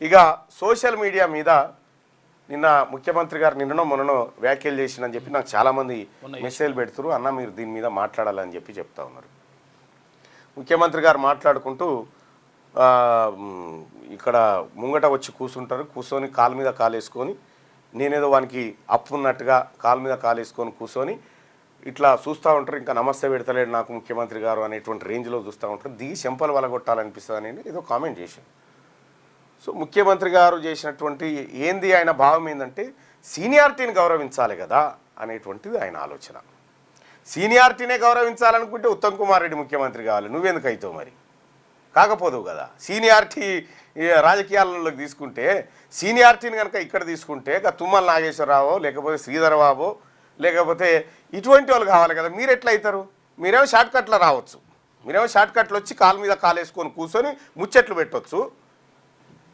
ఇక social media మీద నిన్న ముఖ్యమంత్రి గారు నిన్ననో మొన్ననో వ్యాఖ్యలు చేసిందని చెప్పి నాకు చాలామంది మెసేజ్లు పెడుతున్నారు. అన్న మీరు దీని మీద మాట్లాడాలని చెప్పి చెప్తా ఉన్నారు. ముఖ్యమంత్రి గారు మాట్లాడుకుంటూ ఇక్కడ ముంగట వచ్చి కూర్చుంటారు, కూర్చొని కాలు మీద కాలు వేసుకొని నేనేదో వానికి అప్పు ఉన్నట్టుగా కాలు మీద కాలు వేసుకొని కూర్చొని ఇట్లా చూస్తూ ఉంటారు. ఇంకా నమస్తే పెడతలేడు నాకు ముఖ్యమంత్రి గారు అనేటువంటి రేంజ్లో చూస్తూ ఉంటారు. దిగి చెంపలు వలగొట్టాలనిపిస్తుంది అని ఏదో కామెంట్ చేశాను. సో ముఖ్యమంత్రి గారు చేసినటువంటి ఏంది ఆయన భావం ఏంటంటే సీనియారిటీని గౌరవించాలి కదా అనేటువంటిది ఆయన ఆలోచన. సీనియారిటీనే గౌరవించాలనుకుంటే ఉత్తమ్ కుమార్ రెడ్డి ముఖ్యమంత్రి కావాలి, నువ్వెందుకు అవుతావు మరి? కాకపోదు కదా. సీనియారిటీ రాజకీయాలలోకి తీసుకుంటే సీనియారిటీని కనుక ఇక్కడ తీసుకుంటే తుమ్మల నాగేశ్వరరావు లేకపోతే శ్రీధర్ బాబు లేకపోతే ఇటువంటి వాళ్ళు కావాలి కదా. మీరు ఎట్లా అవుతారు? మీరేమో షార్ట్కట్లో రావచ్చు, మీరేమో షార్ట్కట్లు వచ్చి కాలు మీద కాలు వేసుకొని కూర్చొని ముచ్చట్లు పెట్టవచ్చు.